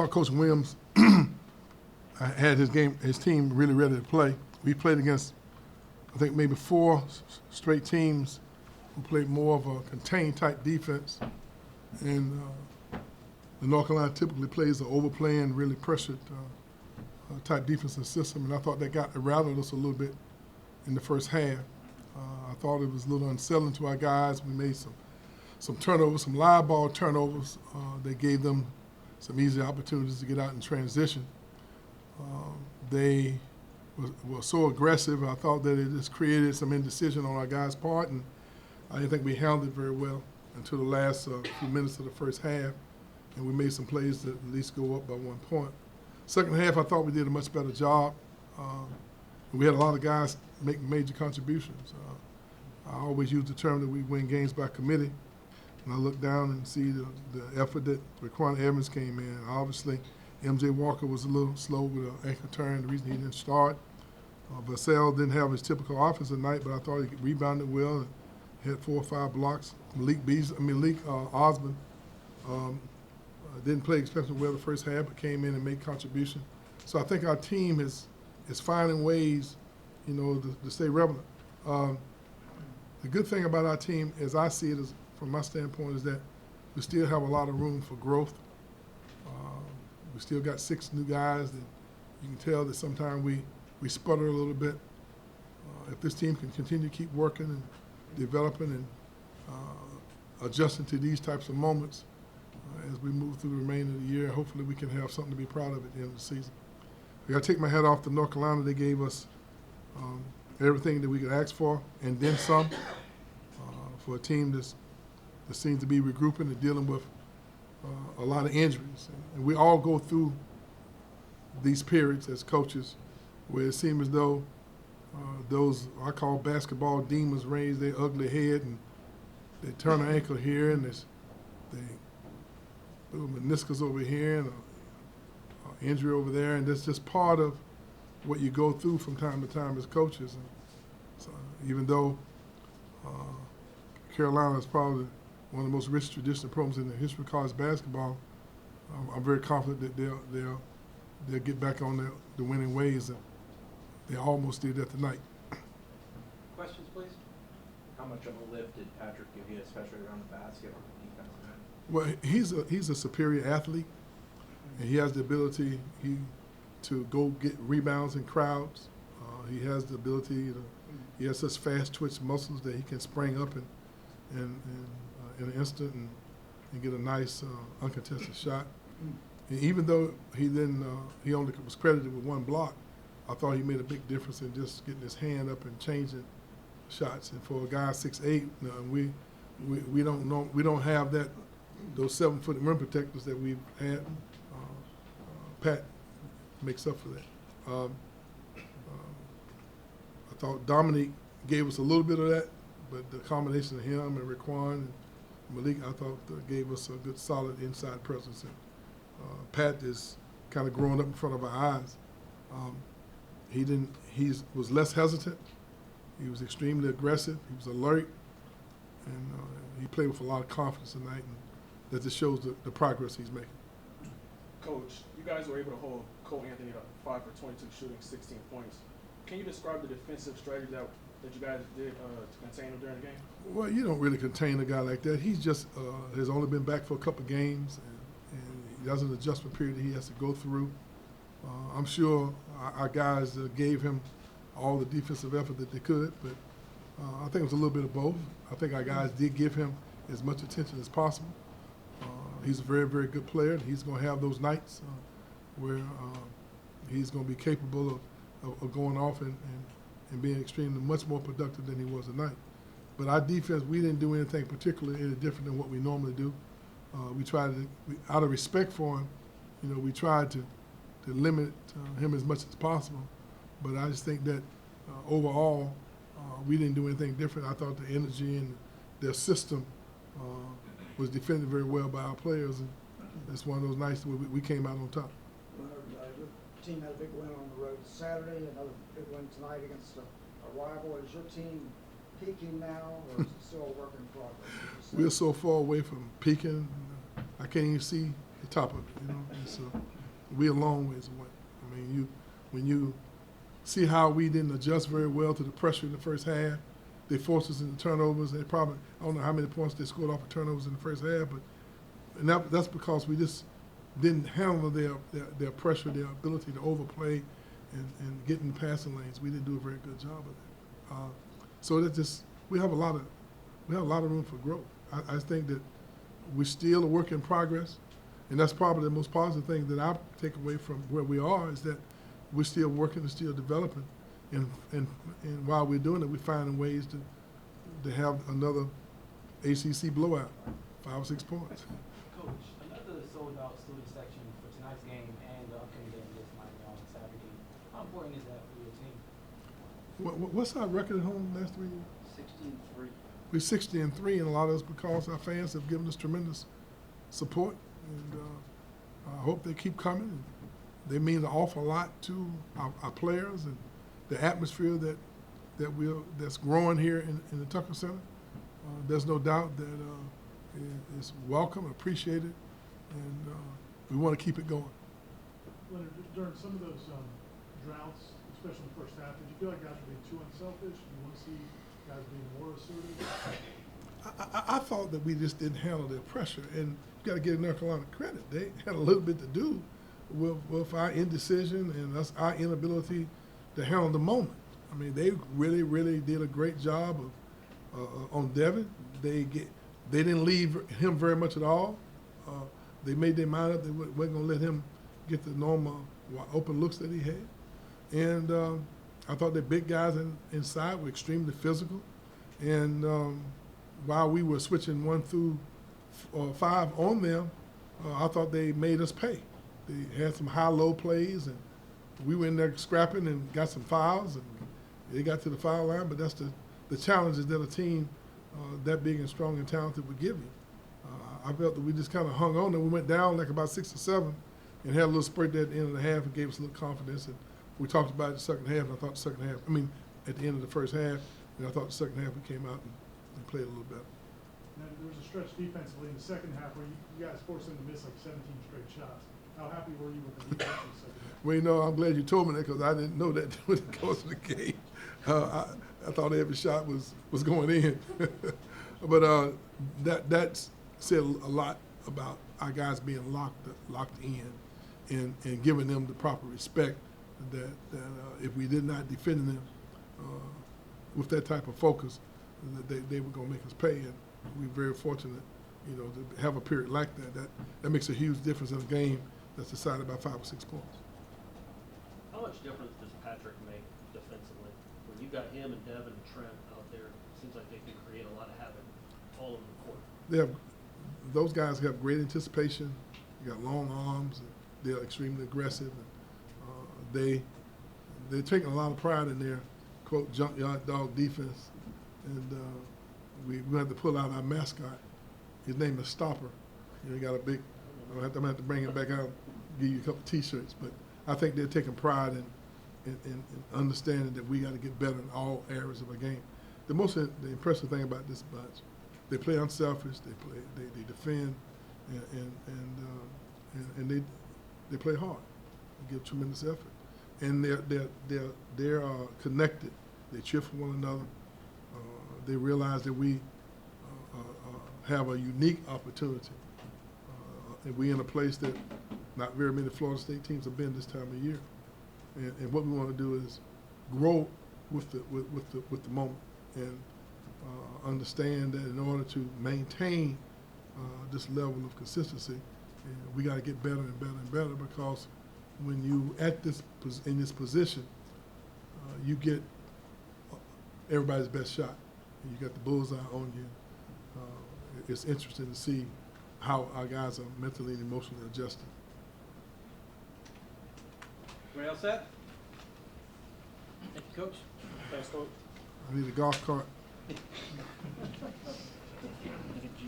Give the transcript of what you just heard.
thought Coach Williams had his team really ready to play. We played against, I think, maybe 4 straight teams who played more of a contained type defense. And the North Carolina typically plays an overplaying, really pressured type defensive system. And I thought that rattled us a little bit in the first half. I thought it was a little unsettling to our guys. We made some turnovers, some live ball turnovers. They gave them some easy opportunities to get out in transition. They were so aggressive. I thought that it just created some indecision on our guys' part, and I didn't think we handled it very well until the last few minutes of the first half, and we made some plays that at least go up by 1 point. Second half, I thought we did a much better job. We had a lot of guys make major contributions. I always use the term that we win games by committee, and I look down and see the effort that Raquan Evans came in. Obviously, M.J. Walker was a little slow with an ankle turn, the reason he didn't start. Vassell didn't have his typical offensive night, but I thought he rebounded well and had 4 or 5 blocks. Malik Osmond didn't play exceptionally well the first half, but came in and made contribution. So I think our team is finding ways, to stay relevant. The good thing about our team, as I see it, from my standpoint, is that we still have a lot of room for growth. We still got 6 new guys that you can tell that sometimes we sputter a little bit. If this team can continue to keep working and developing and adjusting to these types of moments as we move through the remainder of the year, hopefully we can have something to be proud of at the end of the season. I got to take my hat off to North Carolina. They gave us everything that we could ask for and then some for a team that seems to be regrouping and dealing with a lot of injuries. And we all go through these periods as coaches where it seems as though those I call basketball demons raise their ugly head and they turn an ankle here and they little meniscus over here and an injury over there, and that's just part of what you go through from time to time as coaches. And so even though Carolina is probably one of the most rich traditional programs in the history of college basketball, I'm very confident that they'll get back on the winning ways, and they almost did that tonight. Questions, please? How much of a lift did Patrick give you, especially around the basket on the defensive end? Well, he's a superior athlete, and he has the ability to go get rebounds in crowds. He has the ability he has such fast twitch muscles that he can spring up in an instant and get a nice uncontested shot. And even though he only was credited with 1 block, I thought he made a big difference in just getting his hand up and changing shots. And for a guy 6'8", we don't have those 7-foot rim protectors that we've had. Pat makes up for that. I thought Dominique gave us a little bit of that, but the combination of him and Raquan and Malik, I thought gave us a good, solid inside presence. And Pat is kind of growing up in front of our eyes. He was less hesitant. He was extremely aggressive. He was alert, and he played with a lot of confidence tonight, and that just shows the progress he's making. Coach, you guys were able to hold Cole Anthony to 5 for 22, shooting 16 points. Can you describe the defensive strategy that you guys did to contain him during the game? Well, you don't really contain a guy like that. He's just has only been back for a couple games, and he has an adjustment period that he has to go through. I'm sure our guys gave him all the defensive effort that they could, but I think it was a little bit of both. I think our guys did give him as much attention as possible. He's a very, very good player, and he's going to have those nights where he's going to be capable of going off and being extremely much more productive than he was tonight. But our defense, we didn't do anything particularly any different than what we normally do. We tried to, out of respect for him, we tried to limit him as much as possible. But I just think that overall, we didn't do anything different. I thought the energy and their system was defended very well by our players, and it's one of those nights where we came out on top. Your team had a big win on the road Saturday, another big win tonight against a rival. Is your team peaking now, or is it still a work in progress? We're so far away from peaking. I can't even see the top of it. You know, it's, we're a long ways away. I mean, when you see how we didn't adjust very well to the pressure in the first half, they forced us into turnovers. They probably, I don't know how many points they scored off of turnovers in the first half, but that's because we just didn't handle their pressure, their ability to overplay and get in the passing lanes. We didn't do a very good job of that. So that just we have a lot of room for growth. I think that we're still a work in progress, and that's probably the most positive thing that I take away from where we are is that we're still working and still developing, and while we're doing it, we're finding ways to have another ACC blowout, 5 or 6 points. Coach, another sold-out student section for tonight's game and the upcoming game this night on Saturday. How important is that for your team? What's our record at home last 3 years? 16-3. We're 60-3, and a lot of it's because our fans have given us tremendous support, and I hope they keep coming. They mean an awful lot to our players and the atmosphere that's growing here in the Tucker Center. There's no doubt that it's welcome, appreciated, and we want to keep it going. Leonard, during some of those droughts, especially in the first half, did you feel like guys were being too unselfish? Do you want to see guys being more assertive? I thought that we just didn't handle their pressure, and you got to give North Carolina credit. They had a little bit to do with our indecision and our inability to handle the moment. I mean, they really, really did a great job on Devin. They didn't leave him very much at all. They made their mind up they weren't going to let him get the normal open looks that he had. And I thought the big guys inside were extremely physical. And while we were switching 1 through 5 on them, I thought they made us pay. They had some high-low plays, and we were in there scrapping and got some fouls, and they got to the foul line. But that's the challenges that a team that big and strong and talented would give you. I felt that we just kind of hung on, and we went down like about 6 or 7 and had a little spurt at the end of the half and gave us a little confidence. And we talked about it the second half, and I thought the second half, at the end of the first half, and I thought the second half we came out and played a little better. Now, there was a stretch defensively in the second half where you guys forced them to miss like 17 straight shots. How happy were you with the defense in the second half? Well, you know, I'm glad you told me that because I didn't know that when it goes to the game. I thought every shot was going in. But that said a lot about our guys being locked in and giving them the proper respect that if we did not defend them with that type of focus, they were going to make us pay. And we're very fortunate, you know, to have a period like that. That makes a huge difference in a game that's decided by 5 or 6 points. How much difference does Patrick make defensively? When you got him and Devin and Trent out there, it seems like they can create a lot of havoc all over the court. Those guys have great anticipation. They got long arms. And they're extremely aggressive. And they're taking a lot of pride in their quote junkyard dog defense. And we had to pull out our mascot. His name is Stopper. You know, he got a big. I'm gonna have to bring him back out, give you a couple T-shirts. But I think they're taking pride in understanding that we got to get better in all areas of a game. The impressive thing about this bunch, they play unselfish. They defend, and they play hard. They give tremendous effort, and they're connected. They cheer for one another. They realize that we have a unique opportunity, and we're in a place that not very many Florida State teams have been this time of year. And what we want to do is grow with the moment and understand that in order to maintain this level of consistency, we got to get better and better and better, because when you in this position, you get everybody's best shot. You got the bullseye on you. It's interesting to see how our guys are mentally and emotionally adjusted. Everybody else set? Thank you, Coach. Thanks, Coach. I need a golf cart.